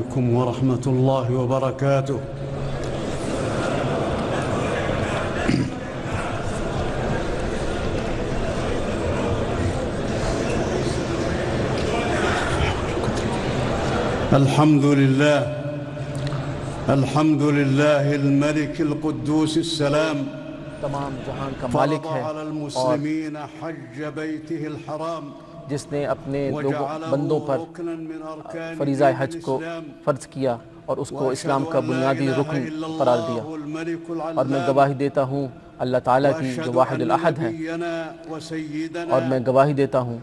عليكم ورحمة الله وبركاته. الحمد لله الملك القدوس السلام تمام جہان کا مالک ہے على المسلمين حج بيته الحرام جس نے اپنے بندوں پر فریضہ حج کو فرض کیا اور اس کو اسلام کا بنیادی رکن قرار دیا، اور میں گواہی دیتا ہوں اللہ تعالیٰ کی جو واحد الاحد ہے، اور میں گواہی دیتا ہوں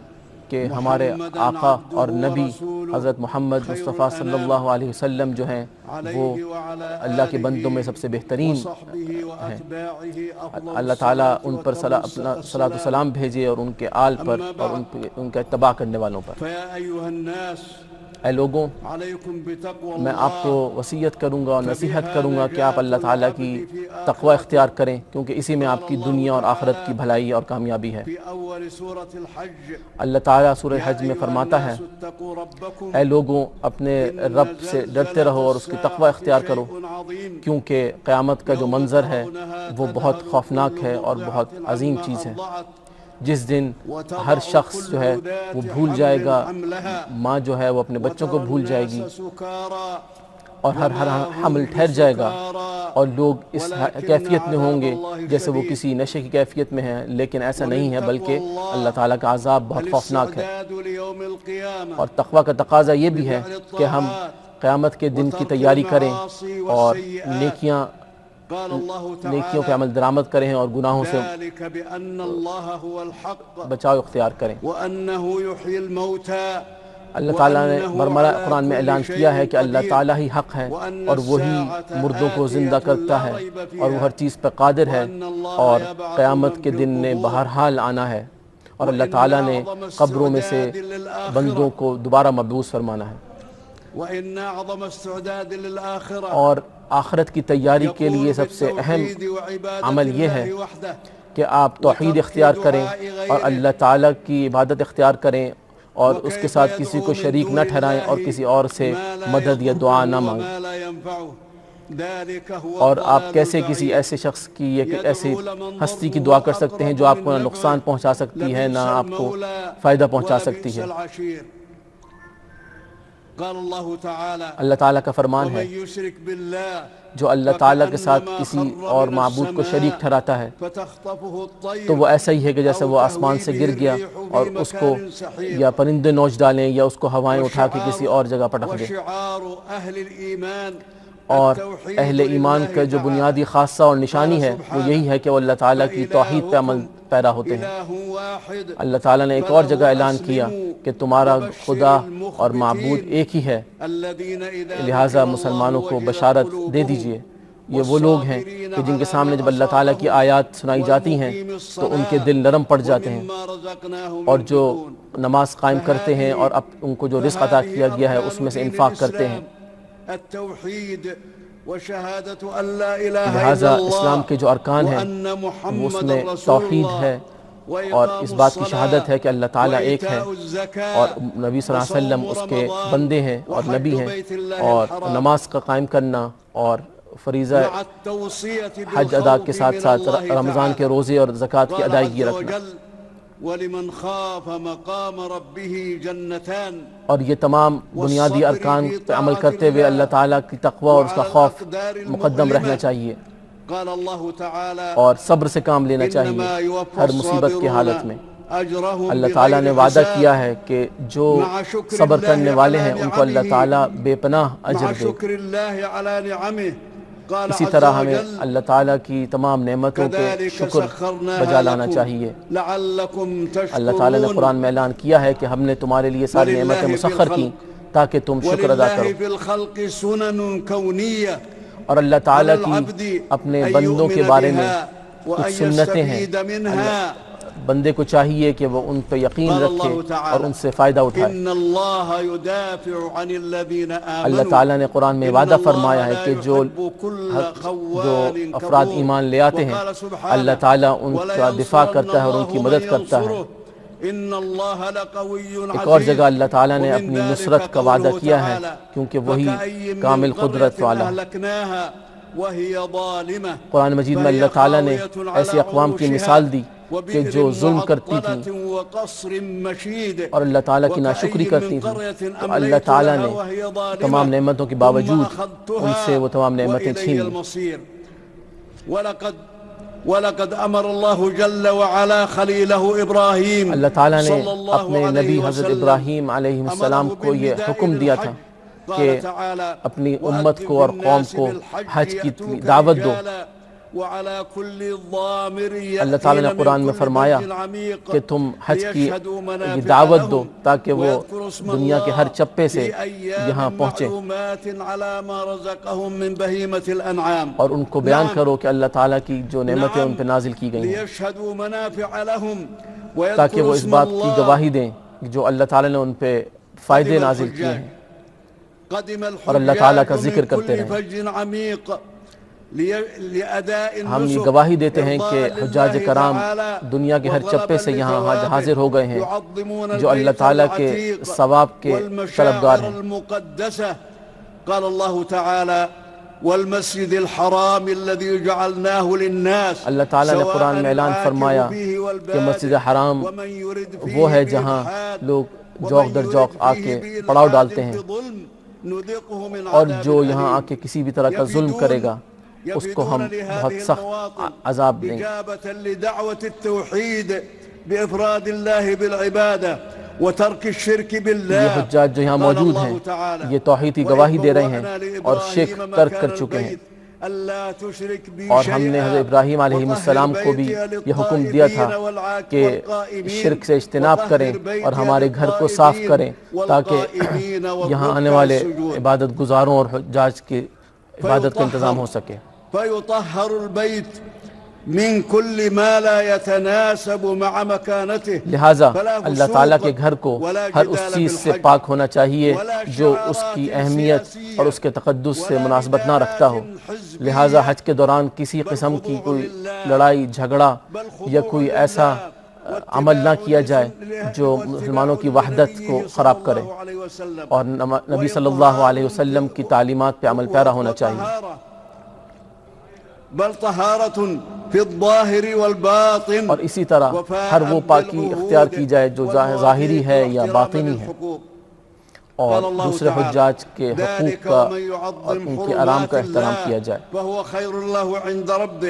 کہ ہمارے آقا اور نبی حضرت محمد مصطفیٰ صلی اللہ علیہ وسلم جو ہیں وہ اللہ کے بندوں میں سب سے بہترین ہیں۔ اللہ تعالیٰ ان پر اپنا صلاۃ و سلام بھیجے اور ان کے آل پر اور ان کا اتباع کرنے والوں پر۔ اے لوگوں، میں آپ کو وصیت کروں گا اور نصیحت کروں گا کہ آپ اللہ تعالیٰ کی تقوی اختیار کریں، کیونکہ اسی میں آپ کی دنیا اور آخرت کی بھلائی اور کامیابی ہے۔ اللہ تعالیٰ سورہ حج میں فرماتا ہے، اے لوگوں اپنے رب سے ڈرتے رہو اور اس کی تقوی اختیار کرو، کیونکہ قیامت کا جو منظر ہے وہ بہت خوفناک ہے اور بہت عظیم چیز ہے۔ جس دن ہر شخص جو ہے وہ بھول جائے گا، ماں جو ہے وہ اپنے بچوں کو بھول جائے گی، اور ہر حمل ٹھہر جائے گا، اور لوگ اس کیفیت میں ہوں گے جیسے وہ کسی نشے کی کیفیت میں ہیں، لیکن ایسا نہیں ہے، بلکہ اللہ تعالیٰ کا عذاب بہت خوفناک ہے۔ اور تقوی کا تقاضا یہ بھی ہے کہ ہم قیامت کے دن کی تیاری کریں اور نیکیوں پہ عمل درآمد کریں اور گناہوں سے بچاؤ اختیار کریں۔ اللہ تعالیٰ نے برملا قرآن میں اعلان کیا ہے کہ اللہ تعالیٰ ہی حق ہے اور وہی مردوں کو زندہ کرتا ہے اور وہ ہر چیز پر قادر ہے، اور قیامت کے دن نے بہرحال آنا ہے، اور اللہ تعالیٰ نے قبروں میں سے بندوں کو دوبارہ مبعوث فرمانا ہے۔ اور آخرت کی تیاری کے لیے سب سے اہم عمل یہ ہے کہ آپ توحید اختیار کریں اور اللہ تعالیٰ کی عبادت اختیار کریں، اور اس کے ساتھ کسی کو شریک نہ ٹھہرائیں اور کسی اور سے مدد یا دعا نہ مانگیں۔ اور آپ کیسے کسی ایسے شخص کی یا ایسی ہستی کی دعا کر سکتے ہیں جو آپ کو نہ نقصان پہنچا سکتی ہے نہ آپ کو فائدہ پہنچا سکتی ہے۔ اللہ تعالیٰ کا فرمان ہے، جو اللہ تعالیٰ کے ساتھ کسی اور معبود کو شریک ٹھہراتا ہے تو وہ ایسا ہی ہے کہ جیسے وہ آسمان سے گر گیا اور اس کو یا پرندے نوچ ڈالیں یا اس کو ہوائیں اٹھا کے کسی اور جگہ پٹک دیں۔ اور اہل ایمان کا جو بنیادی خاصہ اور نشانی ہے وہ یہی ہے کہ وہ اللہ تعالیٰ کی توحید پہ عمل پیرا ہوتے ہیں۔ اللہ تعالیٰ نے ایک اور جگہ اعلان کیا کہ تمہارا خدا اور معبود ایک ہی ہے، لہٰذا مسلمانوں کو بشارت دے دیجئے۔ یہ وہ لوگ ہیں کہ جن کے سامنے جب اللہ تعالیٰ کی آیات سنائی جاتی ہیں تو ان کے دل نرم پڑ جاتے ہیں، اور جو نماز قائم کرتے ہیں اور ان کو جو رزق عطا کیا گیا ہے اس میں سے انفاق کرتے ہیں۔ لہٰذا اسلام کے جو ارکان ہیں وہ اس میں توحید ہے، اور اس بات کی شہادت ہے کہ اللہ تعالیٰ ایک ہے، اور نبی صلی اللہ علیہ وسلم اس کے بندے ہیں اور نبی ہیں، اور نماز کا قائم کرنا اور فریضہ حج ادا کے ساتھ ساتھ رمضان کے روزے اور زکوٰۃ کی ادائیگی رکھنا۔ وَلِمَنْ خَافَ مَقَامَ رَبِّهِ جَنَّتَانِ، اور یہ تمام بنیادی ارکان پہ عمل کرتے ہوئے اللہ تعالیٰ کی تقوی اور اس کا خوف مقدم رہنا چاہیے، اور صبر سے کام لینا چاہیے ہر مصیبت کی حالت میں۔ اللہ تعالیٰ نے وعدہ کیا ہے کہ جو صبر کرنے والے ہیں ان کو اللہ تعالیٰ بے پناہ اجر دے۔ اسی طرح ہمیں اللہ تعالیٰ کی تمام نعمتوں کے شکر بجا لانا چاہیے۔ اللہ تعالیٰ نے قرآن میں اعلان کیا ہے کہ ہم نے تمہارے لیے ساری نعمتیں مسخر کی تاکہ تم شکر ادا کرو۔ اور اللہ تعالیٰ کی اپنے بندوں کے بارے میں کچھ سنتیں ہیں، بندے کو چاہیے کہ وہ ان پہ یقین رکھے اور ان سے فائدہ اٹھائے۔ اللہ تعالیٰ نے قرآن میں وعدہ فرمایا ہے کہ جو افراد ایمان لے آتے ہیں اللہ تعالیٰ ان کا دفاع کرتا ہے اور ان کی مدد کرتا ہے۔ ایک اور جگہ اللہ تعالیٰ نے اپنی نصرت کا وعدہ کیا ہے کیونکہ وہی کامل قدرت والا ہے۔ قرآن مجید میں اللہ تعالیٰ نے ایسی اقوام کی مثال دی کہ جو ظلم کرتی تھیں اور اللہ تعالیٰ کی ناشکری کرتی تھیں، تو اللہ تعالیٰ نے تمام نعمتوں کے باوجود ان سے وہ تمام نعمتیں چھین لیں۔ وَلَقَدْ أَمَرَ اللَّهُ جَلَّ وَعَلَا خَلِيلَهُ إِبْرَاهِيمَ اللہ تعالیٰ نے اپنے نبی حضرت ابراہیم علیہ السلام کو یہ حکم دیا تھا کہ اپنی امت کو اور قوم کو حج کی دعوت دو۔ اللہ تعالیٰ نے قرآن میں فرمایا کہ تم حج کی یہ دعوت دو تاکہ وہ دنیا کے ہر چپے سے یہاں پہنچیں، اور ان کو بیان کرو کہ اللہ تعالیٰ کی جو نعمتیں ان پہ نازل کی گئی ہیں، تاکہ وہ اس بات کی گواہی دیں جو اللہ تعالیٰ نے ان پہ فائدے نازل کیے ہیں اور اللہ تعالیٰ کا ذکر کرتے رہیں۔ ہم یہ گواہی دیتے ہیں کہ حجاج کرام دنیا کے ہر چپے سے یہاں حاضر ہو گئے ہیں جو اللہ تعالیٰ کے ثواب کے طلبگار ہیں۔ قال اللہ تعالی والمسجد الحرام الذي جعلناه للناس، اللہ تعالیٰ نے قرآن میں اعلان فرمایا کہ مسجد حرام وہ ہے جہاں لوگ جوق در جوق آ کے پڑاؤ ڈالتے ہیں، اور جو یہاں آ کے کسی بھی طرح کا ظلم کرے گا اس کو ہم بہت سخت عذاب دیں گے۔ لدعوة التوحید بإفراد اللہ بالعبادہ وترک الشرک باللہ، یہ حجاج جو یہاں موجود ہیں یہ توحید کی گواہی دے رہے ہیں اور شرک ترک کر چکے ہیں، اور ہم نے حضرت ابراہیم علیہ السلام کو بھی یہ حکم دیا تھا کہ شرک سے اجتناب کریں اور ہمارے گھر کو صاف کریں تاکہ یہاں آنے والے عبادت گزاروں اور حجاج کی عبادت کا انتظام ہو سکے۔ فيطهر البيت من كل ما لا يتناسب مع مكانته، لہٰذا اللہ تعالیٰ کے گھر کو ہر اس چیز سے پاک ہونا چاہیے جو اس کی اہمیت اور اس کے تقدس سے مناسبت نہ رکھتا ہو۔ لہٰذا حج کے دوران کسی قسم کی کوئی لڑائی جھگڑا یا کوئی ایسا عمل نہ کیا جائے جو مسلمانوں کی وحدت کو خراب کرے، اور نبی صلی اللہ علیہ وسلم کی تعلیمات پہ عمل پیرا ہونا چاہیے۔ بل طہارت فی الظاہر والباطن، اور اسی طرح ہر وہ پاکی اختیار کی جائے جو ظاہری ہے یا باطنی ہے، اور دوسرے حجاج کے حقوق کا اور ان کے آرام کا احترام کیا جائے۔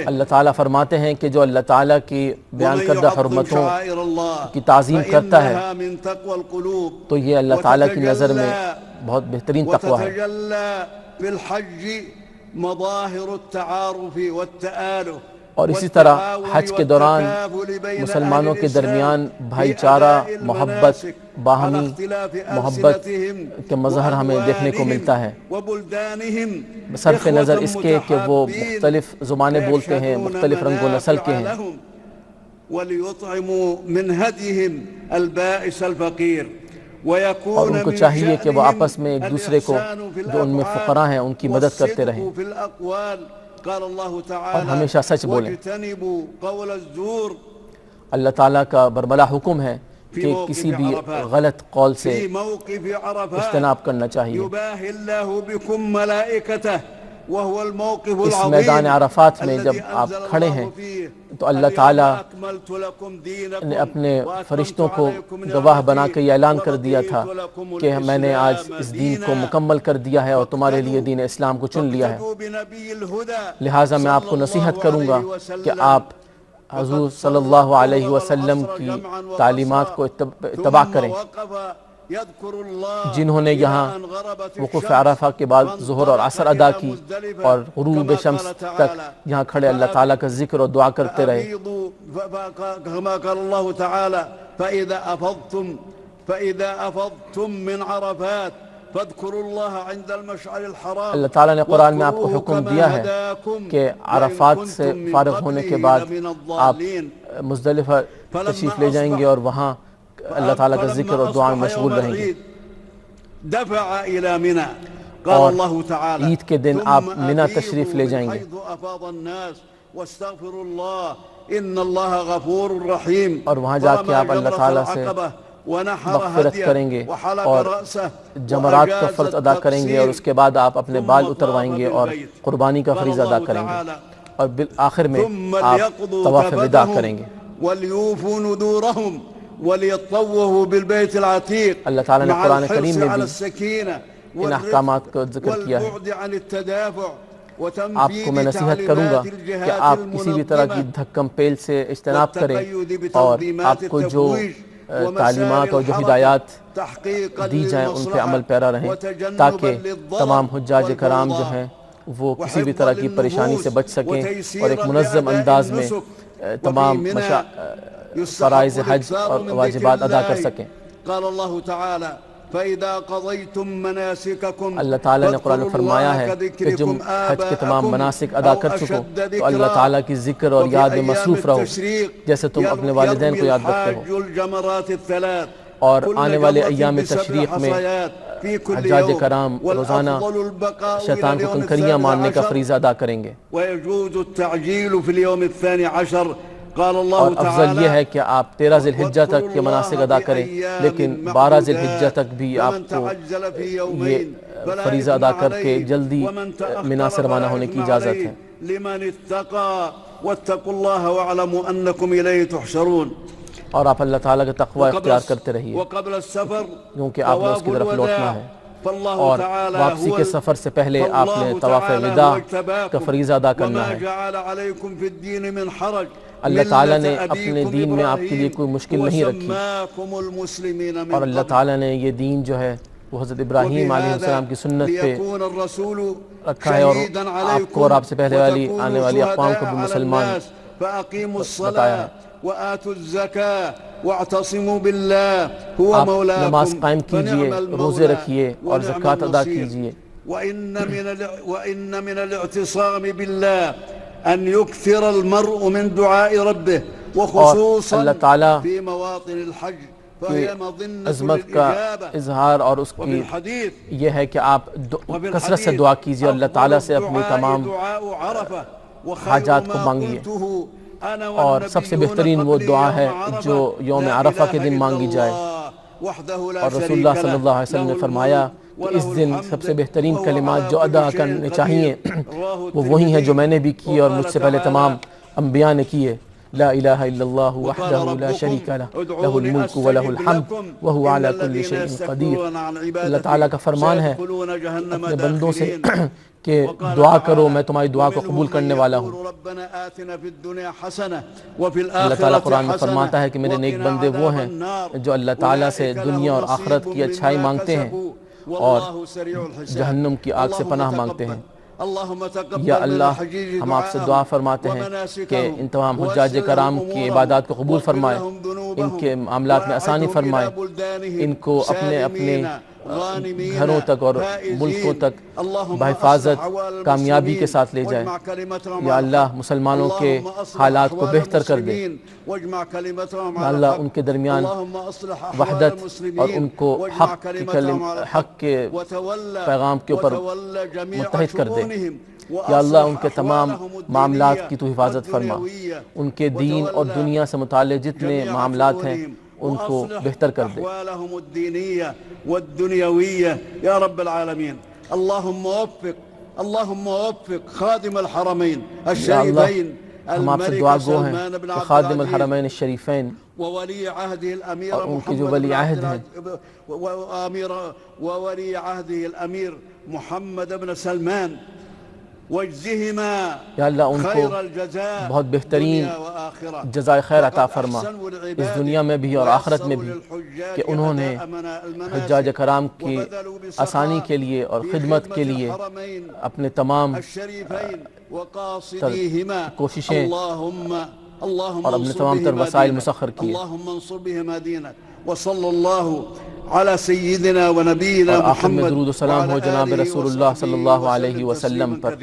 اللہ تعالیٰ فرماتے ہیں کہ جو اللہ تعالیٰ کی بیان کردہ حرمتوں کی تعظیم کرتا ہے تو یہ اللہ تعالیٰ کی نظر میں بہت بہترین تقویٰ ہے۔ اور اسی طرح حج کے دوران مسلمانوں کے درمیان بھائی چارہ، محبت، باہمی محبت کے مظہر ہمیں دیکھنے کو ملتا ہے، صرف نظر اس کے کہ وہ مختلف زبانیں بولتے ہیں، مختلف رنگ و نسل کے ہیں۔ اور ان کو چاہیے کہ وہ آپس میں ایک دوسرے کو جو ان میں فقراء ہیں ان کی مدد کرتے رہیں اور ہمیشہ سچ بولیں۔ اللہ تعالیٰ کا برملا حکم ہے کہ کسی بھی غلط قول سے اجتناب کرنا چاہیے۔ اس میدان عرفات میں جب آپ کھڑے ہیں تو اللہ تعالیٰ نے اپنے فرشتوں کو گواہ بنا کے یہ اعلان کر دیا تھا کہ میں نے آج اس دین کو مکمل کر دیا ہے اور تمہارے لیے دین اسلام کو چن لیا ہے، لہٰذا میں آپ کو نصیحت کروں گا کہ آپ حضور صلی اللہ علیہ وسلم کی تعلیمات کو اتباع کریں۔ جنہوں نے یہاں وقوف عرفہ کے بعد ظہر اور عصر ادا کی اور غروب شمس تک یہاں کھڑے اللہ تعالیٰ کا ذکر اور دعا کرتے رہے۔ اللہ تعالیٰ نے قرآن میں آپ کو حکم دیا ہے کہ عرفات سے فارغ ہونے کے بعد آپ مزدلفہ تشریف لے جائیں گے اور وہاں اللہ تعالیٰ کا ذکر اور دعا میں مشغول رہیں گے، اور عید کے دن آپ منی تشریف لے جائیں گے۔ إن الله غفور رحيم. اور وہاں جا کے آپ اللہ تعالیٰ سے مغفرت کریں گے اور جمرات کا فرض ادا کریں گے، اور اس کے بعد آپ اپنے بال اتروائیں گے اور قربانی کا فریضہ ادا کریں گے، اور بالآخر میں آپ طواف وداع کریں گے۔ وَلْيُوفُوا نُذُورَهُمْ وَلْيَطَّوَّفُوا بِالْبَيْتِ الْعَتِيقِ اللہ تعالیٰ نے قرآن کریم میں بھی السكينة ان احکامات کو ذکر کیا ہے۔ والبعد عن التدافع آپ کو میں نصیحت کروں گا کہ آپ کسی بھی طرح کی دھکم پیل سے اجتناب کریں، اور آپ کو جو تعلیمات اور جو ہدایات دی جائیں ان پہ عمل پیرا رہیں، تاکہ تمام حجاج کرام جو ہیں وہ کسی بھی طرح کی پریشانی سے بچ سکیں اور ایک منظم انداز میں تمام فرائض حج اور واجبات ادا کر سکیں۔ قال اللہ تعالی فَإِذَا قَضَيْتُم مَّنَاسِكَكُمْ اللہ تعالیٰ نے قرآن میں فرمایا ہے کہ جب حج کے تمام مناسک ادا کر چکو تو اللہ تعالیٰ کی ذکر اور یاد میں مصروف رہو، جیسے تم اپنے والدین کو یاد رکھتے ہو۔ اور آنے والے ایام تشریق میں حجاج کرام روزانہ شیطان کو کنکریاں مارنے کا فریضہ ادا کریں گے، وَيَجُوزُ التَّعْجِيلُ فِي الْيَوْمِ الثَّانِي عَشَرِ اور افضل یہ ہے کہ آپ 13 ذی الحجہ تک کے مناسک ادا کریں، لیکن 12 ذی الحجہ تک بھی آپ کو یہ فریضہ ادا کر کے جلدی منا سے روانہ ہونے کی اجازت ہے۔ لمن اتقى واتقوا الله واعلموا انكم اليه تحشرون۔ اور آپ اللہ تعالیٰ کا تقوی اختیار کرتے رہیے وقبل السفر کیونکہ آپ نے اس کی طرف لوٹنا ہے، اور واپسی کے سفر سے پہلے آپ نے طواف وداع کا فریضہ ادا کرنا ہے۔ اللہ تعالیٰ نے اپنے دین میں آپ کے لیے کوئی مشکل نہیں رکھی، اور اللہ تعالیٰ نے یہ دین جو ہے وہ حضرت ابراہیم علیہ السلام کی سنت پہ رکھا ہے، اور آپ کو اور آپ سے پہلے والی آنے والی اقوام کو بھی مسلمان بتایا ہے۔ آپ نماز قائم کیجئے، روزے رکھیے اور زکوٰۃ ادا کیجئے۔ وَإِنَّ مِنَ الْاعْتِصَامِ بِاللَّهِ أن يكثر المرء من دعاء ربه وخصوصا في مواطن الحج فهي مظنة عظمت کا اظہار اور اس کی یہ ہے کہ آپ کثرت سے دعا کیجئے اور اللہ تعالیٰ سے اپنی تمام حاجات کو مانگیے، اور سب سے بہترین وہ دعا ہے جو یوم عرفہ کے دن مانگی جائے، اور رسول اللہ صلی اللہ علیہ وسلم نے فرمایا کہ اس دن سب سے بہترین کلمات جو ادا کرنے چاہیے وہ وہی ہیں جو میں نے بھی کیے اور مجھ سے پہلے تمام انبیاء نے کیے۔ لا الہ الا اللہ وحدہ لا شریک لہ لہ الملک ولہ الحمد وہو علی کل شیء قدیر۔ اللہ تعالیٰ کا فرمان ہے اپنے بندوں سے کہ دعا کرو، میں تمہاری دعا کو قبول کرنے والا ہوں۔ اللہ تعالیٰ قرآن میں فرماتا ہے کہ میرے نیک بندے وہ ہیں جو اللہ تعالیٰ سے دنیا اور آخرت کی اچھائی مانگتے ہیں اور جہنم کی آگ سے پناہ مانگتے ہیں۔ یا اللہ، ہم آپ سے دعا فرماتے ہیں کہ ان تمام حجاج کرام کی عبادات کو قبول فرمائے، ان کے معاملات میں آسانی فرمائے، ان کو اپنے اپنے گھروں تک اور ملکوں تک بحفاظت کامیابی کے ساتھ لے جائے۔ یا اللہ، مسلمانوں کے حالات کو بہتر کر دے۔ یا اللہ، ان کے درمیان وحدت اور ان کو حق کے پیغام کے اوپر متحد کر دے۔ یا اللہ، ان کے تمام معاملات کی تو حفاظت فرما، ان کے دین اور دنیا سے متعلق جتنے معاملات ہیں ان کو بہتر کر دے۔ یا رب العالمین، اللہم وفق خادم الحرمین الشریفین، ہم آپ سے دعا گو ہیں کہ خادم الحرمین الشریفین وولی عہدہ الامیر اور ان کی جو ولی عہد ہیں وولی عہدہ الامیر محمد بن سلمان، یا اللہ ان کو بہت بہترین جزائے خیر عطا فرما اس دنیا میں بھی اور آخرت میں بھی، کہ انہوں نے حجاج کرام کی آسانی کے لیے اور خدمت کے لیے اپنے تمام کوششیں اور اپنے تمام تر وسائل مسخر کیے۔ وصلی اللہ علی سیدنا و نبینا اور آخر میں درود و سلام ہو جناب رسول اللہ صلی اللہ علیہ وسلم پر۔